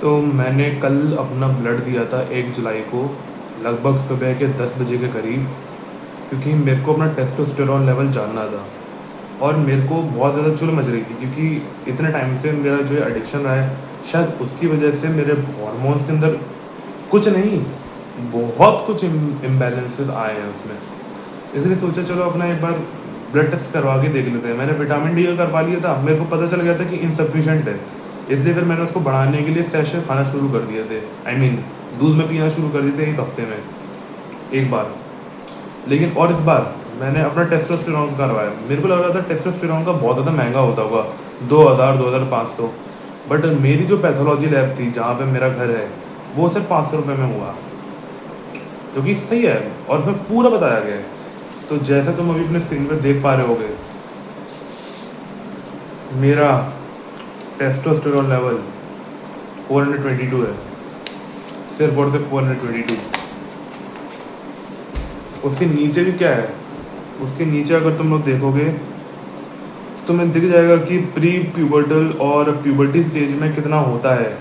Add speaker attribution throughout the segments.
Speaker 1: तो मैंने कल अपना ब्लड दिया था 1 जुलाई को, लगभग सुबह के 10 बजे के करीब, क्योंकि मेरे को अपना टेस्टोस्टेरोन लेवल जानना था। और मेरे को बहुत ज़्यादा चुल मच रही थी, क्योंकि इतने टाइम से मेरा जो एडिक्शन रहा है, शायद उसकी वजह से मेरे हॉर्मोन्स के अंदर कुछ नहीं, बहुत कुछ इम्बैलेंसेस आए हैं उसमें। इसलिए सोचा चलो अपना एक बार ब्लड टेस्ट करवा के देख लेते हैं। मैंने विटामिन डी का करवा लिया था, मेरे को पता चल गया था कि इनसफिशेंट है। इसलिए फिर मैंने उसको बढ़ाने के लिए सैशे खाना शुरू कर दिए थे। दूध में पीना शुरू कर दिए थे 1 हफ्ते में एक बार। लेकिन और इस बार मैंने अपना टेस्टोस्टेरोन करवाया। मेरे को लग रहा था टेस्टोस्टेरोन का बहुत ज़्यादा महंगा होता होगा, 2000 2500। बट मेरी जो पैथोलॉजी लैब थी जहाँ पे मेरा घर है, वो सिर्फ 500 रुपये में हुआ, जो कि सही है। और उसमें पूरा बताया गया है। तो जैसे तुम अभी अपने स्क्रीन पर देख पा रहे होगे, मेरा टेस्टोस्टेरोन लेवल 422 है, सिर्फ और सिर्फ 422। उसके नीचे भी क्या है, उसके नीचे अगर तुम लोग देखोगे तो तुम्हें दिख जाएगा कि प्री प्यूबर्टल और प्यूबर्टी स्टेज में कितना होता है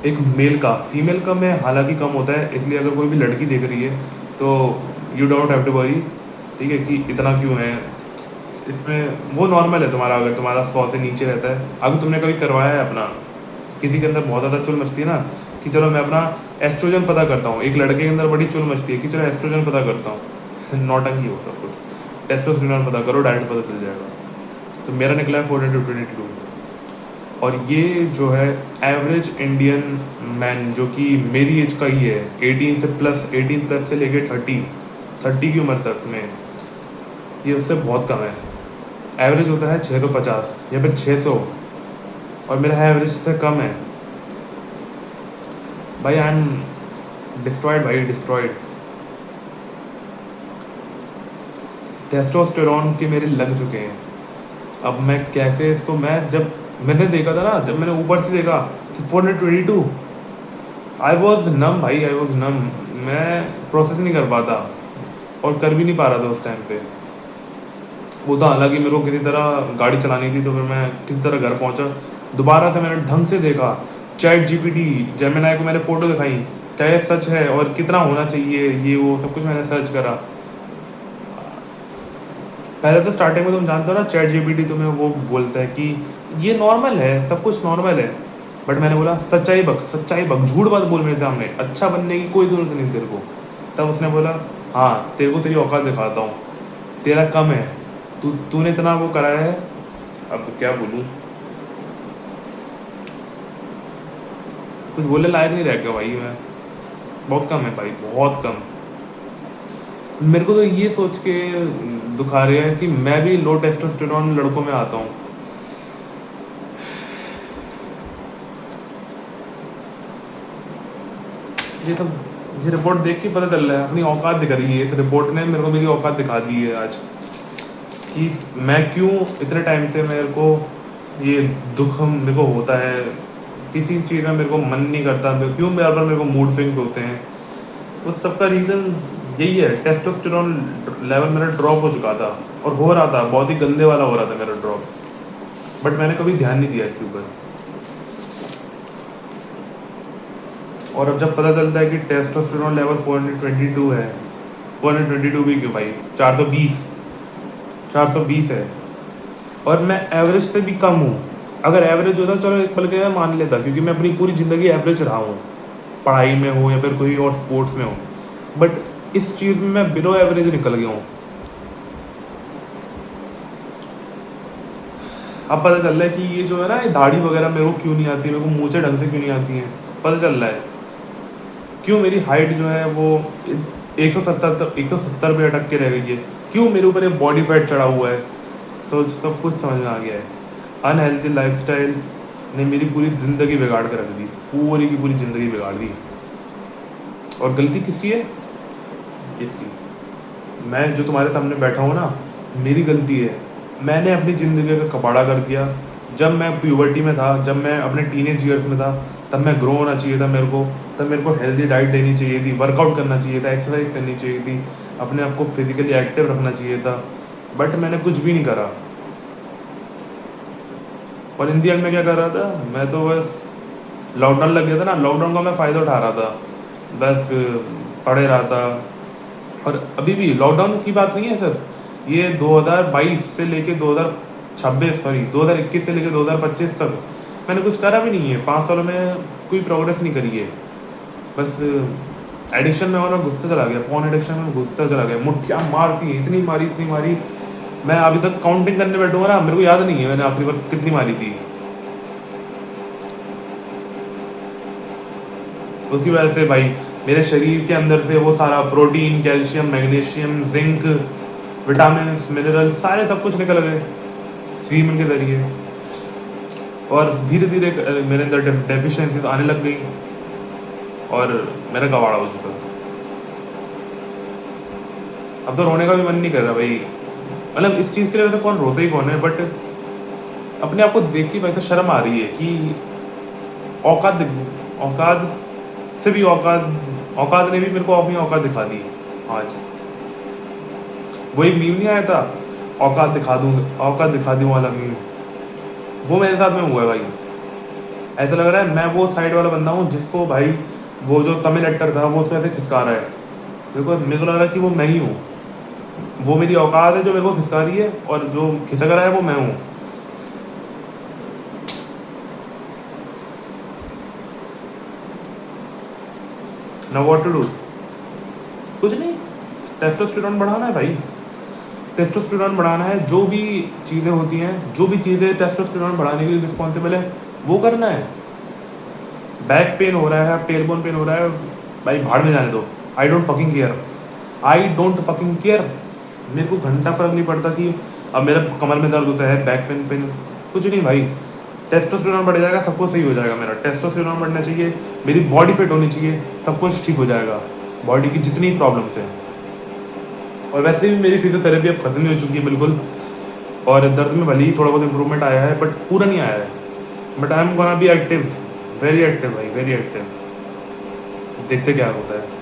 Speaker 1: एक मेल का। फीमेल का में हालांकि कम होता है, इसलिए अगर कोई भी लड़की देख रही है तो you don't have to worry, ठीक है, कि इतना क्यों है। इसमें वो नॉर्मल है तुम्हारा, अगर तुम्हारा 100 से नीचे रहता है। अगर तुमने कभी करवाया है अपना, किसी के अंदर बहुत ज़्यादा चुल मचती है ना कि चलो मैं अपना एस्ट्रोजन पता करता हूँ, एक लड़के के अंदर बड़ी चुल मचती है कि चलो एस्ट्रोजन पता करता हूँ नौटंकी हो सब कुछ, टेस्टोस्टेरोन पता करो, डायरेक्ट पता चल जाएगा। तो मेरा निकला है 422। और ये जो है एवरेज इंडियन मैन, जो कि मेरी एज का ही है, 18 प्लस से लेके 30 की उम्र तक में, ये उससे बहुत कम है। एवरेज होता है 650 या फिर 600, और मेरा एवरेज से कम है। भाई आई एम डिस्ट्रॉयड, भाई डिस्ट्रॉयड। टेस्टोस्टेरोन के मेरे लग चुके हैं। अब मैं कैसे इसको, मैं जब मैंने देखा था ना, जब मैंने ऊपर से देखा कि 422, आई वॉज नम भाई, आई वॉज नम। मैं प्रोसेस नहीं कर पाता और कर भी नहीं पा रहा था उस टाइम पे। वो था हालांकि मेरे को किसी तरह गाड़ी चलानी थी, तो फिर मैं किसी तरह घर पहुंचा। दोबारा से मैंने ढंग से देखा, चैट जीपीटी, जेमिनाई को मैंने फ़ोटो दिखाई, क्या ये सच है और कितना होना चाहिए, ये वो सब कुछ मैंने सर्च करा। पहले तो स्टार्टिंग में तुम जानते हो ना, चैट जीपीटी तुम्हें वो बोलता है कि ये नॉर्मल है, सब कुछ नॉर्मल है। बट मैंने बोला सच्चाई बक, झूठ मत बोल मेरे सामने, अच्छा बनने की कोई ज़रूरत नहीं तेरे को। तब उसने बोला हाँ तेरे को तेरी औकात दिखाता हूँ, तेरा कम है, तूने इतना वो कराया है। अब क्या बोलूँ, कुछ बोलने लायक नहीं रह गया भाई मैं। बहुत कम है भाई, बहुत कम। मेरे को तो ये सोच के दुख आ रहा है कि मैं भी लो टेस्टोस्टेरोन लड़कों में आता हूँ। ये सब, ये रिपोर्ट देख के पता चल रहा है, अपनी औकात दिख रही है। इस रिपोर्ट ने मेरे को मेरी औकात दिखा दी है आज, कि मैं क्यों इतने टाइम से मेरे को ये दुख मेरे को होता है, किसी चीज़ में मेरे को मन नहीं करता, क्यों बार बार मेरे को मूड स्विंग्स होते हैं। उस सबका रीज़न यही है, टेस्टोस्टेरोन लेवल मेरा ड्रॉप हो चुका था, और हो रहा था बहुत ही गंदे वाला हो रहा था मेरा ड्रॉप। बट मैंने कभी ध्यान नहीं दिया इसके ऊपर। और अब जब पता चलता है कि टेस्टोस्टेरोन लेवल 422 है, 422 भी क्यों भाई, 420 है, और मैं एवरेज से भी कम हूँ। अगर एवरेज होता चलो एक पल के मैं मान लेता, क्योंकि मैं अपनी पूरी ज़िंदगी एवरेज रहा हूँ, पढ़ाई में हो या फिर कोई और स्पोर्ट्स में हो। बट इस चीज़ में मैं बिलो एवरेज निकल गया हूँ। अब पता चल रहा है कि ये जो है ना, ये दाढ़ी वगैरह मेरे को क्यों नहीं आती, मेरे को मूंछें ढंग से क्यों नहीं आती हैं। पता चल रहा है क्यों मेरी हाइट जो है वो 170 पे अटक के रह गई है, क्यों मेरे ऊपर एक बॉडी फैट चढ़ा हुआ है। तो सब कुछ समझ में आ गया है। अनहेल्थी लाइफस्टाइल ने मेरी पूरी ज़िंदगी बिगाड़ कर रख दी, पूरी की पूरी ज़िंदगी बिगाड़ दी। और गलती किसकी है? इसकी। मैं जो तुम्हारे सामने बैठा हूँ ना, मेरी गलती है। मैंने अपनी ज़िंदगी का कबाड़ा कर दिया। जब मैं प्यूबर्टी में था, जब मैं अपने टीनेज ईयर्स में था, तब मैं ग्रो होना चाहिए था मेरे को। तब मेरे को हेल्दी डाइट लेनी चाहिए थी, वर्कआउट करना चाहिए था, एक्सरसाइज करनी चाहिए थी, अपने आप को फिजिकली एक्टिव रखना चाहिए था। बट मैंने कुछ भी नहीं करा। और इन दी एंड में क्या कर रहा था मैं, तो बस लॉकडाउन लग गया था ना, लॉकडाउन का मैं फ़ायदा उठा रहा था, बस पढ़े रहा था। और अभी भी लॉकडाउन की बात नहीं है सर, ये 2022 से लेके 2026 सॉरी 2021 से लेके 2025 तक मैंने कुछ करा भी नहीं है। 5 सालों में कोई प्रोग्रेस नहीं करी है। बस एडिक्शन में और घुसता चला गया, पॉर्न एडिक्शन में घुसता चला गया। मुठ्ठियाँ मारती हैं, इतनी मारी, मैं अभी तक काउंटिंग करने बैठूंगा ना, मेरे को याद नहीं है मैंने आखिरी बार कितनी मारी थी। उसकी वजह से भाई मेरे शरीर के अंदर से वो सारा protein, calcium, magnesium, zinc, vitamin, mineral सारे सब कुछ निकल गए स्विमिंग के जरिए। और धीरे धीरे मेरे अंदर डेफिशिएंसीज आने लग गई और मेरा कबाड़ा हो चुका। अब तो रोने का भी मन नहीं कर रहा भाई। मतलब इस चीज़ के लिए वैसे कौन रोता ही कौन है, बट अपने आप को देख के वैसे शर्म आ रही है कि औकात औकात से भी औकात ने भी मेरे को अपनी औकात दिखा दी आज। वही मीम नहीं आया था, औकात दिखा दूँ वाला मीम, वो मेरे साथ में हुआ है भाई। ऐसा लग रहा है मैं वो साइड वाला बंदा हूँ जिसको भाई वो जो तमिल एक्टर था वो उसमें ऐसे खिसका रहा है। मेरे को लग रहा है कि वो मैं ही हूँ, वो मेरी औकात है जो मेरे को खिसका रही है, और जो खिसक रहा है वो मैं हूँ। Now what to do? कुछ नहीं, टेस्टोस्टेरोन बढ़ाना है भाई, टेस्टोस्टेरोन बढ़ाना है। जो भी चीज़ें होती हैं, जो भी चीज़ें टेस्टोस्टेरोन बढ़ाने के लिए रिस्पॉन्सिबल है वो करना है। बैक पेन हो रहा है, टेल बोन पेन हो रहा है, भाई भाड़ में जाने दो। I don't fucking care. मेरे को घंटा फर्क नहीं पड़ता कि अब मेरा कमर में दर्द होता है, बैक पेन, कुछ नहीं भाई। टेस्टोस्टेरोन बढ़ जाएगा, सब कुछ सही हो जाएगा। मेरा टेस्टोस्टेरोन बढ़ना चाहिए, मेरी बॉडी फिट होनी चाहिए, सब कुछ ठीक हो जाएगा, बॉडी की जितनी प्रॉब्लम्स हैं। और वैसे भी मेरी फिजियोथेरेपी अब खत्म ही हो चुकी है बिल्कुल, और दर्द में भले ही थोड़ा बहुत इंप्रूवमेंट आया है बट पूरा नहीं आया है। But I am gonna be active, very active भाई, वेरी एक्टिव। देखते क्या होता है।